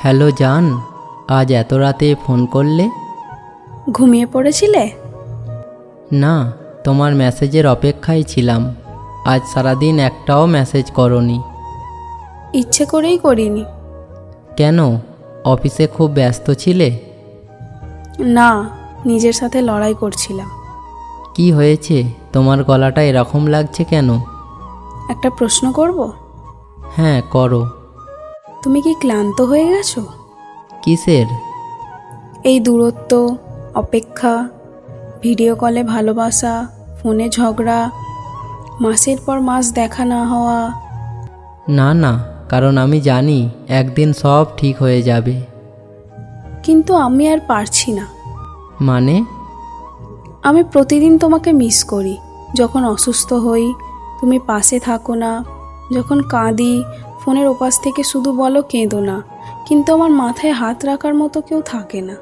Hello জান, আজ এত রাতে ফোন করলে? ঘুমিয়ে পড়েছিলে? না, তোমার মেসেজের অপেক্ষায় ছিলাম। আজ সারাদিন একটাও মেসেজ করোনি। ইচ্ছে করেই করিনি। কেন, অফিসে খুব ব্যস্ত ছিলে? না, নিজের সাথে লড়াই করছিলাম। কি হয়েছে, তোমার গলাটা এরকম লাগছে কেন? একটা প্রশ্ন করব? হ্যাঁ, করো। তুমি কি ক্লান্ত হয়ে গেছো? কিসের? এই দূরত্ব, অপেক্ষা, ভিডিও কলে ভালোবাসা, ফোনে ঝগড়া, মাসের পর মাস দেখা না হওয়া। না না, কারণ আমি জানি একদিন সব ঠিক হয়ে যাবে। কিন্তু আমি আর পারছি না। মানে? আমি প্রতিদিন তোমাকে মিস করি। যখন অসুস্থ হই তুমি পাশে থাকো না, যখন কাঁদি ফোনের ওপাশ থেকে শুধু বলো কেঁদো না, কিন্তু আমার মাথায় হাত রাখার মতো কেউ থাকে না।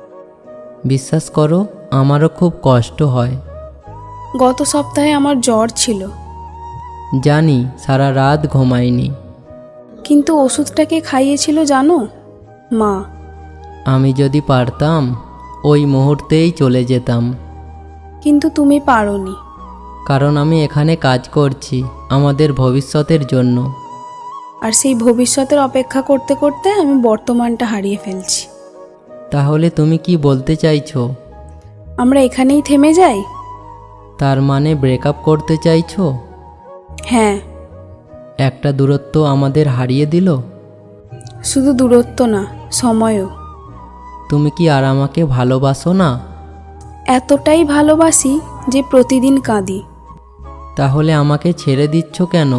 বিশ্বাস করো, আমারও খুব কষ্ট হয়। গত সপ্তাহে আমার জ্বর ছিল, জানি, সারা রাত ঘুমাইনি। কিন্তু ওষুধটাকে খাইয়েছিল জানো? মা। আমি যদি পারতাম ওই মুহূর্তেই চলে যেতাম। কিন্তু তুমি পারোনি। কারণ আমি এখানে কাজ করছি আমাদের ভবিষ্যতের জন্য। আর সেই ভবিষ্যতের অপেক্ষা করতে করতে আমি বর্তমানটা হারিয়ে ফেলছি। তাহলে তুমি কি বলতে চাইছো? আমরা এখানেই থেমে যাই? তার মানে ব্রেকআপ করতে চাইছো? হ্যাঁ। একটা দূরত্ব আমাদের হারিয়ে দিল। শুধু দূরত্ব না, সময়ও। তুমি কি আর আমাকে ভালোবাসো না? এতটাই ভালোবাসি যে প্রতিদিন কাঁদি। তাহলে আমাকে ছেড়ে দিচ্ছ কেন?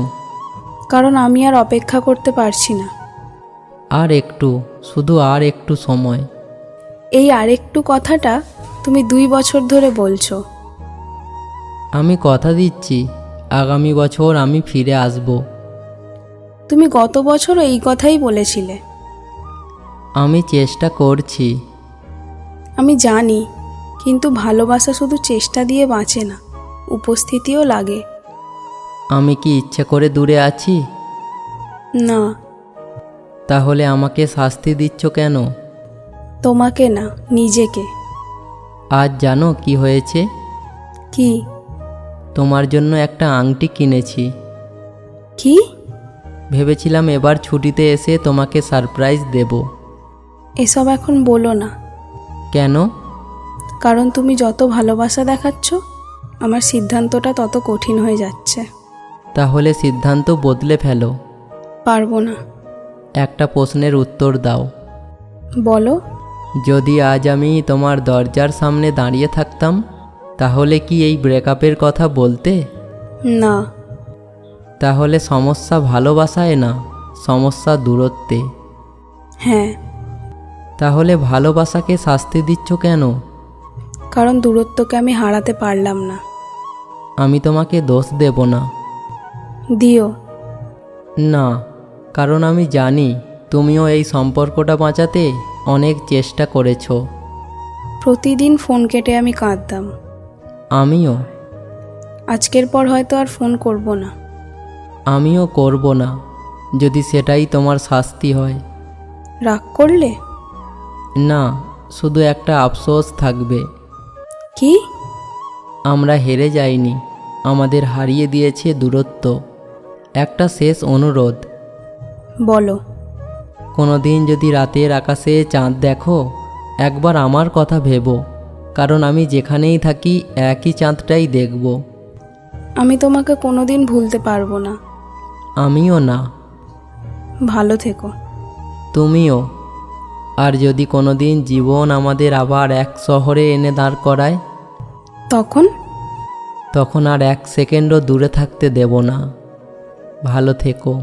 কারণ আমি আর অপেক্ষা করতে পারছি না। আর একটু, শুধু আর একটু সময়। এই আরেকটু কথাটা তুমি 2 বছর ধরে বলছো। আমি কথা দিচ্ছি, আগামী বছর আমি ফিরে আসব। তুমি গত বছরও এই কথাই বলেছিলে। আমি চেষ্টা করছি। আমি জানি, কিন্তু ভালোবাসা শুধু চেষ্টা দিয়ে বাঁচে না, উপস্থিতিও লাগে। আমি কি ইচ্ছে করে দূরে আছি? না। তাহলে আমাকে শাস্তি দিচ্ছ কেন? তোমাকে না, নিজেকে। আজ জানো কি হয়েছে? কি? তোমার জন্য একটা আংটি কিনেছি। কি? ভেবেছিলাম এবার ছুটিতে এসে তোমাকে সারপ্রাইজ দেব। এসব এখন বলো না। কেন? কারণ তুমি যত ভালোবাসা দেখাচ্ছ আমার সিদ্ধান্তটা তত কঠিন হয়ে যাচ্ছে। তাহলে সিদ্ধান্ত বদলে ফেলো। পারবো না। একটা প্রশ্নের উত্তর দাও। বলো। যদি আজ আমি তোমার দরজার সামনে দাঁড়িয়ে থাকতাম, তাহলে কি এই ব্রেকআপের কথা বলতে? না। তাহলে সমস্যা ভালোবাসায় না, সমস্যা দূরত্বে। হ্যাঁ। তাহলে ভালোবাসাকে শাস্তি দিচ্ছ কেন? কারণ দূরত্বকে আমি হারাতে পারলাম না। আমি তোমাকে দোষ দেব না। দিও। না, কারণ আমি জানি তুমিও এই সম্পর্কটা বাঁচাতে অনেক চেষ্টা করেছো। প্রতিদিন ফোন কেটে আমি কাঁদতাম। আমিও। আজকের পর হয়তো আর ফোন করব না। আমিও করব না, যদি সেটাই তোমার শাস্তি হয়। রাগ করলে? না, শুধু একটা আফসোস থাকবে। কি? আমরা হেরে যাইনি, আমাদের হারিয়ে দিয়েছে দূরত্ব। একটা শেষ অনুরোধ। বলো। কোনো দিন যদি রাতের আকাশে চাঁদ দেখো, একবার আমার কথা ভেবো, কারণ আমি যেখানেই থাকি একই চাঁদটাই দেখব। আমি তোমাকে কোনোদিন ভুলতে পারবো না। আমিও না। ভালো থেকো। তুমিও। আর যদি কোনো দিন জীবন আমাদের আবার এক শহরে এনে দাঁড় করায়, তখন তখন আর 1 সেকেন্ডও দূরে থাকতে দেব না। ভালো থেকো।